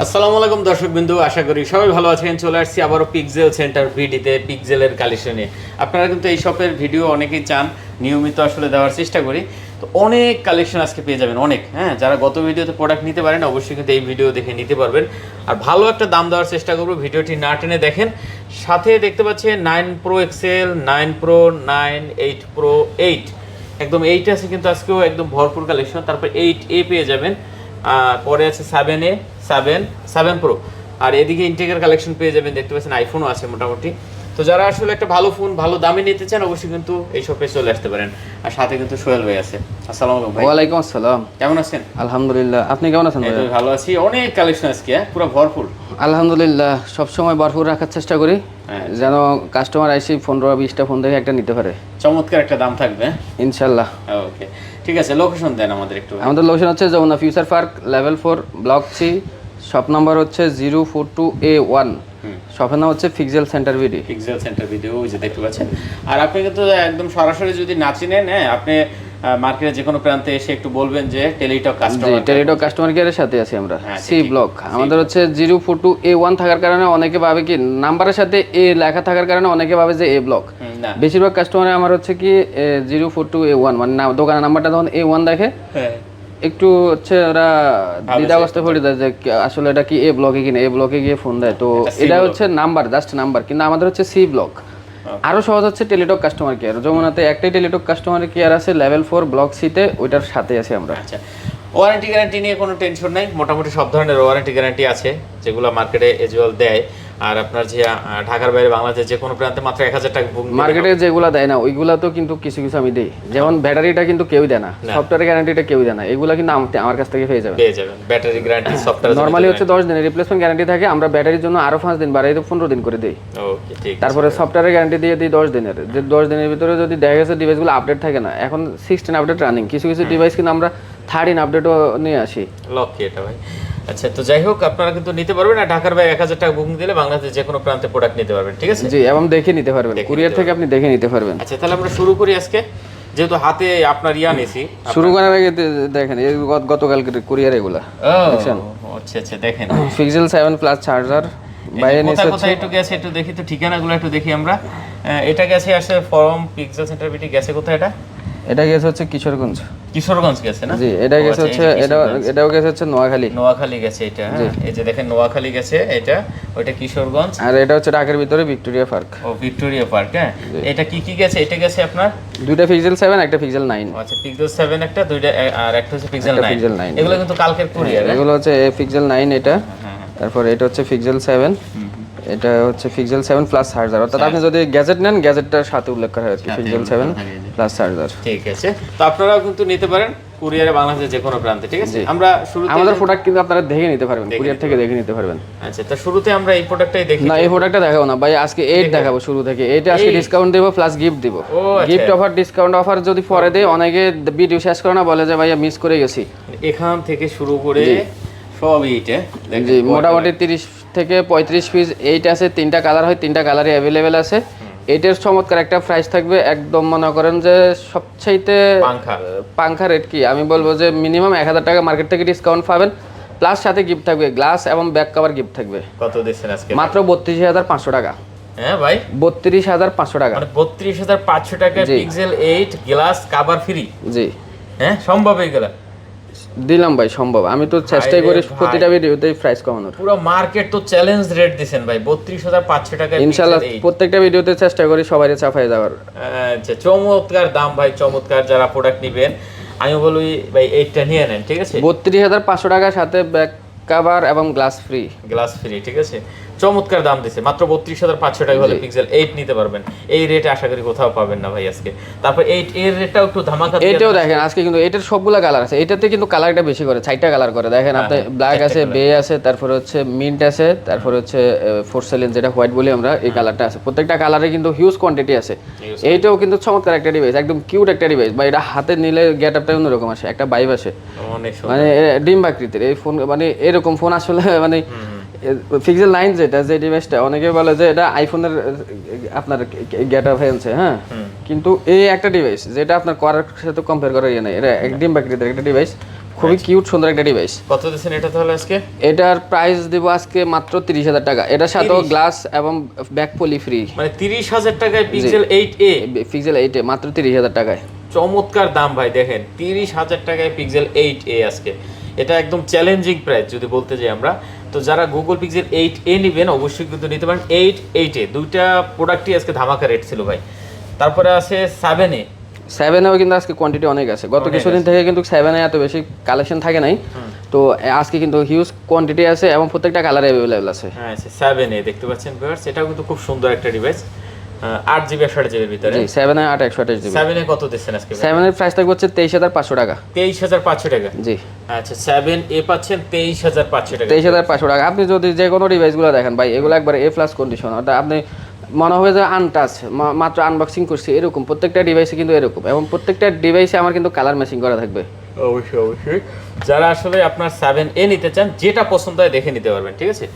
আসসালামু আলাইকুম দর্শকবৃন্দু, আশা করি সবাই ভালো আছেন। চলে আসছি আবারও পিক্সেল সেন্টার ভিডিতে পিক্সেলের কালেকশনে। আপনারা কিন্তু এই শপের ভিডিও অনেকেই চান, নিয়মিত আসলে দেওয়ার চেষ্টা করি। তো অনেক কালেকশন আজকে পেয়ে যাবেন, অনেক। যারা গত ভিডিওতে প্রোডাক্ট নিতে পারেন অবশ্যই কিন্তু এই ভিডিও দেখে নিতে পারবেন। আর ভালো একটা দাম দেওয়ার চেষ্টা করবো, ভিডিওটি না টেনে দেখেন। সাথে দেখতে পাচ্ছেন 9 Pro XL, 9 Pro, 9, 8 Pro, 8 একদম 8 আছে কিন্তু আজকেও একদম ভরপুর কালেকশন। তারপর 8A পেয়ে যাবেন, পরে আছে 7A, 7 Pro, আর এদিকে ইন্টেকের কালেকশন পেয়ে যাবেন। দেখতে পাচ্ছেন আইফোনও আছে মোটামুটি। তো যারা আসলে একটা ভালো ফোন ভালো দামে নিতে চান অবশ্যই কিন্তু এই শপে চলে আসতে পারেন। আর সাথে কিন্তু সোহেল ভাই আছে। আসসালামু আলাইকুম ভাই। ওয়ালাইকুম আসসালাম। কেমন আছেন? আলহামদুলিল্লাহ, আপনি কেমন আছেন? এই ভালো আছি। অনেক কালেকশন আজকে, পুরো ভরপুর। আলহামদুলিল্লাহ, সবসময় ভরপুর রাখার চেষ্টা করি যেন কাস্টমার আইসি 15-20টা ফোন দেখে একটা নিতে পারে। চমৎকার একটা দাম থাকবে ইনশাল্লাহ। ওকে, ঠিক আছে। লোকেশন দেন আমাদের একটু। আমাদের লোকেশন হচ্ছে Jamuna future park, level 4, block C. Shop number হচ্ছে 042A1। শপের নাম হচ্ছে পিক্সেল সেন্টার ভিডি। পিক্সেল সেন্টার ভিডিও, ওই যে দেখতে পাচ্ছেন। আর আপনি কিন্তু একদম সরাসরি যদি না চিনেন, আপনি মার্কেটে যে কোনো প্রান্তে এসে একটু বলবেন যে টেলিটক কাস্টমার। টেলিটক কাস্টমার কেয়ারের সাথে আছি আমরা, সি ব্লক। আমাদের হচ্ছে 042A1 থাকার কারণে অনেকে ভাবে কি নাম্বারের সাথে এ লেখা থাকার কারণে অনেকে ভাবে যে এ ব্লক। বেশিরভাগ কাস্টমারে আমার হচ্ছে কি 042A1 মানে দোকানের নাম্বারটা যখন A1 দেখে একটু হচ্ছে ওরা দ্বিধাগ্রস্ত হয়ে যায় যে আসলে এটা কি এ ব্লকে কিনা, এ ব্লকে গিয়ে ফোন দেয়। তো এটা হচ্ছে নাম্বার, জাস্ট নাম্বার, কিন্তু আমাদের হচ্ছে সি ব্লক। আরো সহজ হচ্ছে টেলিটক কাস্টমার কেয়ার। যমুনাতে একটাই টেলিটক কাস্টমার কেয়ার আছে, লেভেল 4, ব্লক সিতে, ওইটার সাথে আছি আমরা। আচ্ছা, ওয়ারেন্টি গ্যারান্টি নিয়ে কোনো টেনশন নাই। মোটামুটি সব ধরনের ওয়ারেন্টি গ্যারান্টি আছে যেগুলো মার্কেটে এজুয়াল দেয়। আর আপনার যে ঢাকার বাইরে বাংলাদেশ যে কোনো প্রান্তে মাত্র 1000 টাকা মার্কেটে যেগুলো দেয় না ওইগুলা তো কিন্তু কিছু কিছু আমি দেই। যেমন ব্যাটারিটা কিন্তু কেউই দেয় না, সফটওয়্যার গ্যারান্টিটা কেউই দেয় না। এগুলো কিন্তু আমার কাছ থেকে পেয়ে যাবেন। ব্যাটারি গ্যারান্টি, সফটওয়্যার নরমালি হচ্ছে 10 দিনের রিপ্লেসমেন্ট গ্যারান্টি থাকে। আমরা ব্যাটারির জন্য আরো 5 দিন বাড়াই 15 দিন করে দেই। ওকে, ঠিক আছে। তারপরে সফটওয়্যার গ্যারান্টি দিয়ে দিই 10 দিনের। যে 10 দিনের ভিতরে যদি দেখা গেছে ডিভাইসগুলো আপডেট থাকে না, এখন 16 আপডেট রানিং, কিছু কিছু ডিভাইস কিন্তু আমরা 13 আপডেটও নিয়ে আসি। লক্ষ্য এটা ভাই। আচ্ছা, তো যাই হোক, আপনারা কিন্তু নিতে পারবেন। আর ঢাকার বাইরে 1000 টাকা বুকিং দিলে বাংলাদেশের যে কোনো প্রান্তে প্রোডাক্ট নিতে পারবেন, ঠিক আছে? জি, এবং দেখে নিতে পারবেন, কুরিয়ার থেকে আপনি দেখে নিতে পারবেন। আচ্ছা, তাহলে আমরা শুরু করি আজকে, যেহেতু হাতে আপনার নিয়েছি। শুরু করার আগে দেখেন এই গতকাল কুরিয়ার এগুলা দেখছেন। আচ্ছা আচ্ছা, দেখেন পিক্সেল 7 প্লাস চার্জার বাইরে নিচে কোথায় একটু গেছে, একটু দেখি তো ঠিকানাগুলো একটু দেখি আমরা। এটা গেছে আসলে ফরম পিক্সেল সেন্টার বিটি গেছে কোথায়? এটা গেছে হচ্ছে কিশোরগঞ্জ গেছে না? জি, এটা গেছে হচ্ছে এটাও গেছে হচ্ছে নোয়াখালী গেছে এটা। এই যে দেখেন নোয়াখালী গেছে এটা, ওইটা কিশোরগঞ্জ। আর এটা হচ্ছে ঢাকার ভিতরে ভিক্টোরিয়া পার্ক। ও, ভিক্টোরিয়া পার্ক। এটা কি গেছে? এটা গেছে আপনার দুইটা পিক্সেল 7, একটা পিক্সেল 9। আচ্ছা, পিক্সেল 7 একটা, দুইটা, আর একটা হচ্ছে পিক্সেল 9। এগুলো কিন্তু কালকের কুরিয়ার। এগুলো হচ্ছে পিক্সেল 9 এটা। তারপর এটা হচ্ছে পিক্সেল 7, এটা হচ্ছে পিক্সেল 7 প্লাস চার্জার। অর্থাৎ আপনি যদি গ্যাজেট নেন গ্যাজেটটার সাথে উল্লেখ করা হয় পিক্সেল 7 প্লাস চার্জার। ঠিক আছে, তো আপনারাও কিন্তু নিতে পারেন কুরিয়ারে বাংলাদেশের যে কোনো প্রান্তে, ঠিক আছে? আমরা শুরুতে আমাদের প্রোডাক্ট কিন্তু আপনারা দেখে নিতে পারবেন, কুরিয়ার থেকে দেখে নিতে পারবেন। আচ্ছা, তো শুরুতে আমরা এই প্রোডাক্টটাই দেখি না, এই প্রোডাক্টটা দেখাবো না ভাই, আজকে 8 দেখাবো শুরু থেকে। এটা আজকে ডিসকাউন্ট দেব প্লাস গিফট দিব। গিফট অফার, ডিসকাউন্ট অফার যদি পরে দেই, অনেকে ভিডিও শেষ করে না, বলে যে ভাইয়া মিস করে গেছি। এখান থেকে শুরু করে সব এইটা জি, মোটামুটি 30 থেকে 35 পিস এইটা আছে। 3টা কালার হয়, 3টা কালারই অ্যাভেলেবেল আছে। এইটার চমৎকার একটা প্রাইস থাকবে, একদম মনে করেন যে সবচাইতে পাংখা রেট কি আমি বলবো যে মিনিমাম 1000 টাকা মার্কেট থেকে ডিসকাউন্ট পাবেন, প্লাস সাথে গিফট থাকবে, গ্লাস এবং ব্যাক কভার গিফট থাকবে। কত দিচ্ছেন আজকে? মাত্র 32,500 টাকা। হ্যাঁ ভাই, 32,500 টাকা, মানে 32,500 টাকা পিক্সেল 8 গ্লাস কভার ফ্রি। জি, সম্ভব এগুলা দিলাম ভাই, সম্ভব। আমি তো চেষ্টাই করি প্রতিটা ভিডিওতেই প্রাইস কমানোর। পুরো মার্কেট তো চ্যালেঞ্জ রেট দিবেন ভাই, 32,500 টাকা। ইনশাআল্লাহ প্রত্যেকটা ভিডিওতে চেষ্টা করি সবাইকে চাপায় দেওয়ার। আচ্ছা, চমৎকার দাম ভাই, চমৎকার। যারা প্রোডাক্ট নেবেন আমি বলি ভাই এইটা নিয়ে নেন, ঠিক আছে? 32,500 টাকার সাথে ব্যাক কভার এবং গ্লাস ফ্রি, ঠিক আছে? চমৎকার দাম দিছে, মাত্র 32,500 টাকা হলে পিক্সেল 8 নিতে পারবেন। এই রেটে আশা করি কোথাও পাবেন না ভাই আজকে। তারপর 8 এর রেটটাও একটু ধামাকা দিয়ে। এটাও দেখেন আজকে কিন্তু এটার সবগুলা কালার আছে। এটাতে কিন্তু কালারটা বেশি করে, 4টা কালার করে। দেখেন আপনি ব্ল্যাক আছে, বে আছে, তারপর হচ্ছে মিন্ট আছে, তারপর হচ্ছে ফোরসেলিন যেটা হোয়াইট বলি আমরা, এই কালারটা আছে। প্রত্যেকটা কালারে কিন্তু হিউজ কোয়ান্টিটি আছে। এইটাও কিন্তু চমৎকার একটা ডিভাইস, একদম কিউট একটা ডিভাইস। বা এটা হাতে নিলে গেটআপটা অন্যরকম আসে, একটা ভাইব আসে, মানে ডিম আকৃতির এই ফোন। মানে এরকম ফোন আসলে মানে পিক্সেল 9 যেটা, যে ডিভাইসটা অনেকে বলে যে এটা আইফোনের আপনার গেটআপ হয়েছে, হ্যাঁ, কিন্তু এই একটা ডিভাইস যেটা আপনার করার সাথে কম্পেয়ার করার ইয়ে নাই। এটা একদম আকৃতির একটা ডিভাইস, খুবই কিউট সুন্দর একটা ডিভাইস। কত দিচ্ছেন এটা তাহলে আজকে? এটার প্রাইস দেব আজকে মাত্র 30,000 টাকা। এটার সাথেও গ্লাস এবং ব্যাক পলি ফ্রি। মানে 30,000 টাকায় পিক্সেল 8a, পিক্সেল 8a মাত্র 30,000 টাকায়। চমৎকার দাম ভাই, দেখেন 30,000 টাকায় পিক্সেল 8a আজকে। এটা একদম চ্যালেঞ্জিং প্রাইস যদি বলতে যাই আমরা। তো যারা গুগল পিক্সেল 8a নেবেন অবশ্যই কিন্তু নিতে পারেন। 8a দুইটা প্রোডাক্টই আজকে ধামাকা রেট ছিল ভাই। তারপরে আছে 7a। 7এও কিন্তু আজকে কোয়ান্টিটি অনেক আছে। গত কিছুদিন থেকে কিন্তু 7এ এত বেশি কালেকশন থাকে নাই, তো আজকে কিন্তু হিউজ কোয়ান্টিটি আছে এবং প্রত্যেকটা কালার অ্যাভেলেবল আছে। হ্যাঁ 7a দেখতে পাচ্ছেন ভিউয়ার্স, এটাও কিন্তু খুব সুন্দর একটা ডিভাইস। 8GB 128GB এর ভিতরে। জি 7এ 8 128GB। 7a কত দিচ্ছেন আজকে? 7 এর প্রাইস থাকবে হচ্ছে 23,500 টাকা। 23,500 টাকা। জি আচ্ছা 7a পাচ্ছেন 23,500 টাকা। 23,500 টাকা। আপনি যদি যে কোনো ডিভাইসগুলো দেখেন ভাই, এগুলো একবারে A+ কন্ডিশন। ওটা আপনি মনে হবে যে আনটাচ, মাত্র আনবক্সিং করছি এরকম। প্রত্যেকটা ডিভাইসে কিন্তু এরকম, এবং প্রত্যেকটা ডিভাইসে আমার কিন্তু কালার ম্যাচিং করা থাকবে। অবশ্যই অবশ্যই। যারা আসলে আপনার 7a নিতে চান, যেটা পছন্দ হয় দেখে নিতে পারবেন, ঠিক আছে?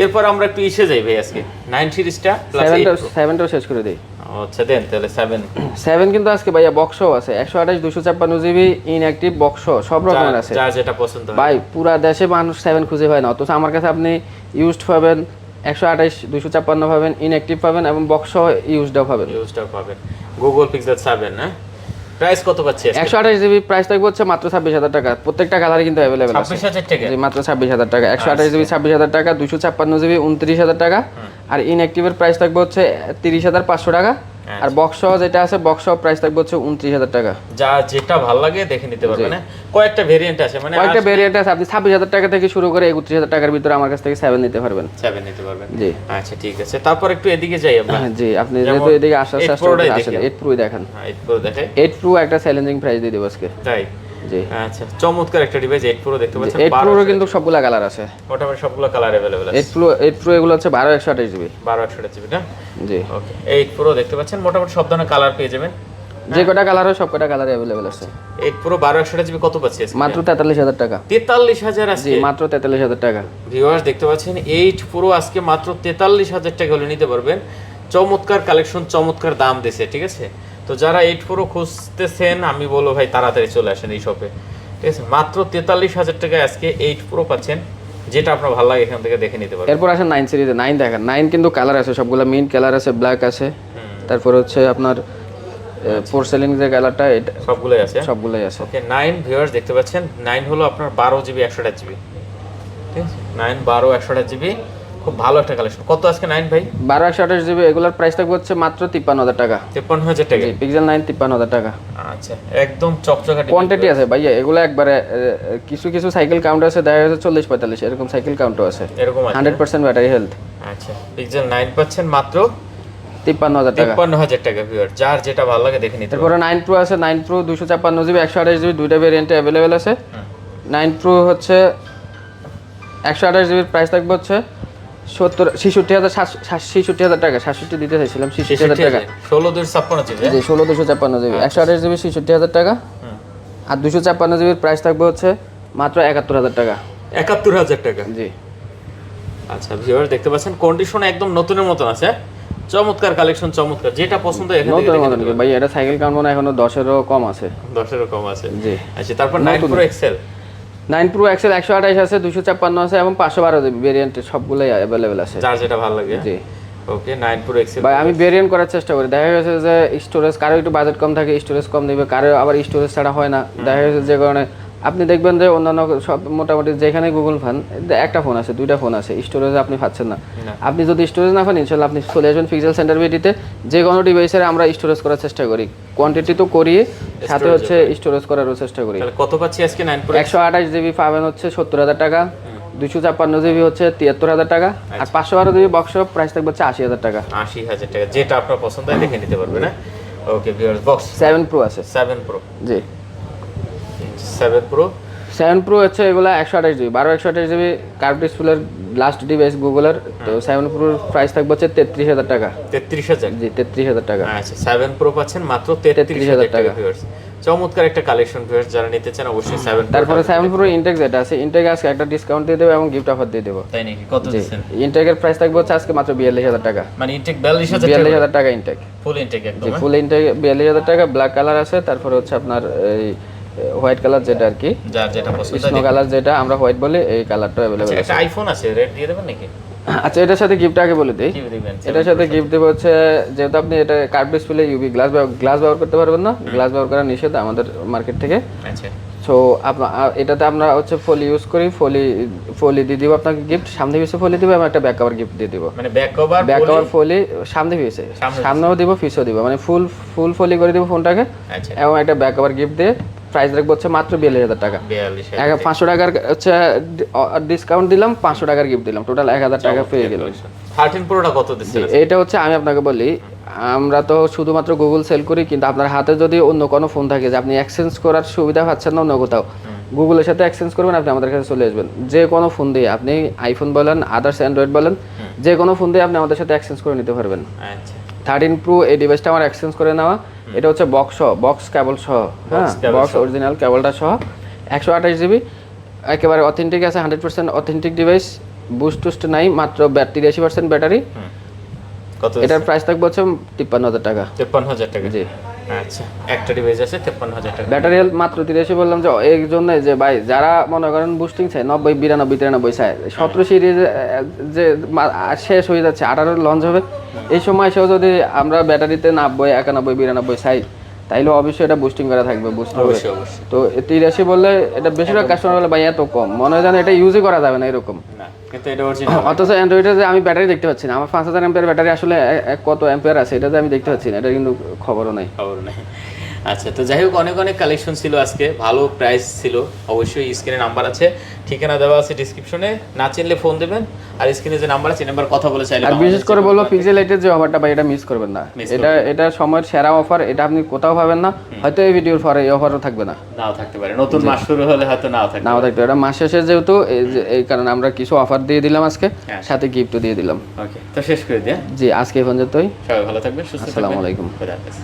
এরপর আমরা একটু ইসে যাই ভাই আজকে 9 সিরিজটা প্লাস 7টাও শেষ করে দেই। আচ্ছা দেন তাহলে 7 কিন্তু আজকে ভাইয়া বক্সও আছে, 128 256GB ইনঅ্যাক্টিভ বক্স সব রকমের আছে। যার যেটা পছন্দ হয় ভাই, পুরা দেশে মানুষ 7 খুঁজে পায় না, অথচ আমার কাছে আপনি ইউজড পাবেন, 128 256 পাবেন, ইনঅ্যাক্টিভ পাবেন এবং বক্স ইউজডও পাবেন। গুগল পিক্সেল 7 না? প্রাইস কত পাচ্ছি? 128GB প্রাইস থাকবে হচ্ছে মাত্র 26,000 টাকা। প্রত্যেকটা কালারই কিন্তু अवेलेबल আছে। 26,000 টাকা? জি মাত্র 26,000 টাকা। 128GB 26,000 টাকা, 256GB 29,000 টাকা, আর ইনঅ্যাক্টিভের প্রাইস থাকবে হচ্ছে 30,500 টাকা, আর বক্স যেটা আছে বক্স প্রাইস থাকবে হচ্ছে 29,000 টাকা। যা যেটা ভালো লাগে দেখে নিতে পারবেন। না কয়েকটা ভেরিয়েন্ট আছে, মানে কয়েকটা ভেরিয়েন্ট আছে। আপনি 26,000 টাকা থেকে শুরু করে 31,000 টাকার ভিতরে আমার কাছ থেকে 7 নিতে পারবেন। 7 নিতে পারবেন। জি আচ্ছা ঠিক আছে। তারপর একটু এদিকে যাই আমরা। জি আপনি যেহেতু এদিকে আসার চেষ্টা করতে আসেন, 8 Pro দেখেন। হ্যাঁ 8 Pro দেখেন। 8 Pro একটা চ্যালেঞ্জিং প্রাইস দিয়ে দেব আজকে। তাই? জি আচ্ছা চমৎকার একটা ডিভাইস 8 Pro দেখতে পাচ্ছেন। 8 Pro কিন্তু সবগুলা কালার আছে, মোটামুটি সবগুলো কালার अवेलेबल আছে। 8 Pro এগুলো হচ্ছে 12 128GB। 12 128GB না? জি ওকে। 8 Pro দেখতে পাচ্ছেন, মোটামুটি সব ধরনের কালার পেয়ে যাবেন। যে কটা কালার হয় সব কটা কালার अवेलेबल আছে। 8 Pro 12 128GB কত পাচ্ছি আজকে? মাত্র 43,000 টাকা। 43,000 আজকে? জি মাত্র 43,000 টাকা। ভিউয়ার্স দেখতে পাচ্ছেন 8 Pro আজকে মাত্র 43,000 টাকা হলে নিতে পারবেন। চমৎকার কালেকশন, চমৎকার দাম দিয়েছে, ঠিক আছে? তো যারা 8 Pro খুঁজতেছেন আমি বলবো ভাই তাড়াতাড়ি চলে আসেন এই শপে, ঠিক আছে? মাত্র 43,000 টাকায় আজকে 8 Pro পাচ্ছেন, যেটা আপনার ভালো লাগে এখান থেকে দেখে নিতে পারবেন। এরপর আসেন 9 সিরিজে। 9 দেখেন, 9 কিন্তু কালার আছে সবগুলা, মিন্ট কালার আছে, ব্ল্যাক আছে, তারপর হচ্ছে আপনার পোর্সেলিন যে কালারটা, এটা সবগুলাই আছে। সবগুলাই আছে। ওকে 9 ভিউয়ার্স দেখতে পাচ্ছেন, 9 হলো আপনার 12GB 128GB, ঠিক আছে? 9 12 128GB, খুব ভালো একটা কালেকশন। কত আজকে 9 ভাই? 12 128GB এগুলোর প্রাইস থাকবে হচ্ছে মাত্র 53,000 টাকা। 53,000 টাকা? জি পিক্সেল 9 53,000 টাকা। আচ্ছা একদম চকচকা কোয়ান্টিটি আছে ভাইয়া, এগুলো একবারে কিছু কিছু সাইকেল কাউন্ট আছে, দেখা যাচ্ছে 40 45 এরকম সাইকেল কাউন্টও আছে। এরকম আছে 100% ব্যাটারি হেলথ। আচ্ছা পিক্সেল 9 পাচ্ছেন মাত্র 53,000 টাকা। 53,000 টাকা ভিউয়ার, যার যেটা ভালো লাগে দেখে নিতে পারবেন। তারপরে 9 Pro আছে, 9 Pro 256GB 128GB দুইটা ভেরিয়েন্টে अवेलेबल আছে। 9 Pro হচ্ছে 128GB প্রাইস থাকবে হচ্ছে 66,000 টাকা। 67 দিতে চাইছিলাম, 66,000 টাকা। 16,256GB জি 16,256GB 128GB 67,000 টাকা, আর 256GB প্রাইস থাকবে হচ্ছে মাত্র 71,000 টাকা। 71,000 টাকা? জি আচ্ছা ভিউয়ার দেখতে পাচ্ছেন কন্ডিশন একদম নতুনের মতন আছে। চমৎকার কালেকশন, চমৎকার, যেটা পছন্দ এখান থেকে দেখে নিতে পারবেন। ভাই এটা সাইকেল কাউন্ট মনে এখনো 10-এরও কম আছে। 10-এরও কম আছে? জি। আচ্ছা তারপর 9 Pro XL। 9 Pro XL 128 আছে, 256 আছে এবং 512GB ভেরিয়েন্ট সবগুলাই अवेलेबल আছে, যার যেটা ভালো লাগে। জি ওকে 9 Pro XL ভাই আমি ভেরিয়েন্ট করার চেষ্টা করি। দেখা গেছে যে স্টোরেজ কারো একটু বাজেট কম থাকে, স্টোরেজ কম দিবে, কারো আবার স্টোরেজ ছাড়া হয় না। দেখা গেছে যে কারণে আপনি দেখবেন যে অন্যান্য সব মোটামুটি যেখানে গুগল ফান একটা ফোন আছে, দুইটা ফোন আছে, স্টোরেজ আপনি পাচ্ছেন না। আপনি যদি স্টোরেজ না পান ইনশাআল্লাহ আপনি চলে আসবেন পিক্সেল সেন্টার ভিডিতে। যে কোনো ডিভাইসের আমরা স্টোরেজ করার চেষ্টা করি, কোয়ান্টিটি তো করি, সাথে হচ্ছে স্টোরেজ করারও চেষ্টা করি। তাহলে কত পাচ্ছি আজকে 9 Pro? 128GB পাবেন হচ্ছে 70,000 টাকা, 256GB হচ্ছে 73,000 টাকা, আর 512GB বক্স প্রাইস থাকবে হচ্ছে 80,000 টাকা। 80,000 টাকা, যেটা আপনার পছন্দ হয় দেখে নিতে পারবেন। হ্যাঁ ওকে ভিউয়ার্স বক্স 7 Pro আছে। 7 Pro জি 7 Pro 7 Pro হচ্ছে এগুলা 128GB 12 128GB কার্ভ ডিসপ্লের লাস্ট ডিভাইস গুগলের। তো 7 Pro প্রাইস থাকবে হচ্ছে 33,000 টাকা। 33,000? জি 33,000 টাকা। আচ্ছা 7 Pro পাচ্ছেন মাত্র 33,000 টাকা ভিউয়ার্স। চমৎকার একটা কালেকশন ভিউয়ার্স, যারা নিতে চান অবশ্যই 7 Pro। তারপরে 7 Pro ইনটেক যেটা আছে, ইনটেক আজকে একটা ডিসকাউন্ট দিয়ে দেব এবং গিফট অফার দিয়ে দেব। তাই নাকি? কত দিচ্ছেন? ইনটেকের প্রাইস থাকবে হচ্ছে আজকে মাত্র 42,000 টাকা। মানে ইনটেক 42,000 টাকা? 42,000 টাকা ইনটেক, ফুল ইনটেক একদম? ফুল ইনটেক 42,000 টাকা। ব্ল্যাক কালার আছে, তারপরে হচ্ছে আপনার এই হোয়াইট কালার যেটা আর কি, যার যেটা পছন্দ স্নো কালার যেটা আমরা হোয়াইট বলি, এই কালারটা अवेलेबल আছে। একটা আইফোন আছে, রেড দিয়ে দেবেন নাকি? আচ্ছা, এটার সাথে গিফট আগে বলে দেই। এটার সাথে গিফট দেব হচ্ছে, যেহেতু আপনি এটা কার্ভ ডিসপ্লে ইউভি গ্লাস ব্যবহার করতে পারবেন না, গ্লাস ব্যবহার করা নিষেধ আমাদের মার্কেট থেকে। আচ্ছা, সো এটাতে আমরা হচ্ছে ফলি ইউজ করি, ফলি দিয়ে দিব আপনাকে গিফট, সামনে পিছে ফলি দিব এবং একটা ব্যাক কভার গিফট দিয়ে দিব। মানে ব্যাক কভার ফলি সামনে পিছে, সামনেও দিব পিছেও দিব, মানে ফুল ফলি করে দিব ফোনটাকে। আচ্ছা, এবং একটা ব্যাক কভার গিফট দিয়ে প্রাইস রাখবো হচ্ছে মাত্র 42,000 টাকা। 500 টাকার হচ্ছে ডিসকাউন্ট দিলাম, 500 টাকার গিফট দিলাম, টোটাল 1000 টাকা পেয়ে গেল। 13 প্রোটা কত দিচ্ছেন? এটা হচ্ছে আমি আপনাকে বলি, আমরা তো শুধুমাত্র গুগল সেল করি, কিন্তু আপনার হাতে যদি অন্য কোনো ফোন থাকে যে আপনি এক্সচেঞ্জ করার সুবিধা পাচ্ছেন না অন্য কোথাও, গুগলের সাথে এক্সচেঞ্জ করবেন, আপনি আমাদের কাছে চলে আসবেন। যে কোনো ফোন দিয়ে, আপনি আইফোন বলেন, আদার্স অ্যান্ড্রয়েড বলেন, যে কোনো ফোন দিয়ে আপনি আমাদের সাথে এক্সচেঞ্জ করে নিতে পারবেন। আচ্ছা, 13 প্রো এই ডিভাইসটা আমার এক্সচেঞ্জ করে নেওয়া। এটা হচ্ছে বক্স কেবল সহ, হ্যাঁ, বক্স অরিজিনাল কেবলটা সহ, 128 জিবি, একেবারে অথেন্টিক আছে, 100% অথেন্টিক ডিভাইস, বুস্ট টুস্ট নাই, মাত্র 83% ব্যাটারি। কত এটার প্রাইস থাকবে হচ্ছে 53,000 টাকা। 53,000 টাকা, জি। আচ্ছা, একটা ডিভাইস আছে 53,000 টাকা। ব্যাটারি হেলথ মাত্র 83 বললাম যে এই জন্য যে ভাই যারা মনে করেন বুস্টিং চায় 90 92 93 চায়, 17 সিরিজ যে শেষ হয়ে যাচ্ছে, 18 লঞ্চ হবে, এই সময় এসেও যদি আমরা ব্যাটারিতে 90 91 92 চাই, তাইলে অবশ্যই এটা বুস্টিং করা থাকবে, বুস্ট হবে। তো 83 বললে এটা বেশিরভাগ কাস্টমার বলে ভাই এত কম, মনে হয় যেন এটা ইউজই করা যাবে না এরকম। না, কিন্তু এটা অরিজিনাল। অথচ অ্যান্ড্রয়েডে যে আমি ব্যাটারি দেখতে পাচ্ছি না, আমার 5000 অ্যাম্পিয়ার ব্যাটারি আসলে কত অ্যাম্পিয়ার আছে এটা যে আমি দেখতে পাচ্ছি না, এটা কিন্তু খবরও নাই। আচ্ছা, তো যাই হোক, অনেক কালেকশন ছিল আজকে, ভালো প্রাইস ছিল। অবশ্যই স্ক্রিনে নাম্বার আছে, ঠিকানা দেওয়া আছে ডিসক্রিপশনে, না চিনলে ফোন দেবেন, আর স্ক্রিনে যে নাম্বার আছে নাম্বার কথা বলে চাইলে। আর বিশেষ করে বলবো পিক্সেল 8 এর যে অফারটা ভাই, এটা মিস করবেন না, এটা সময়ের সেরা অফার, এটা আপনি কোথাও পাবেন না, হয়তো এই ভিডিওর পরে এই অফারও থাকবে না, নাও থাকতে পারে, নতুন মাস শুরু হলে হয়তো নাও থাকতে এটা মাস শেষে যেহেতু এই কারণে আমরা কিছু অফার দিয়ে দিলাম আজকে, সাথে গিফটও দিয়ে দিলাম। ওকে, তো শেষ করে দিই। জি, আজকে এই পর্যন্তই, সবাই ভালো থাকবেন, সুস্থ থাকবেন, আসসালামু আলাইকুম। খুদা হাফেজ।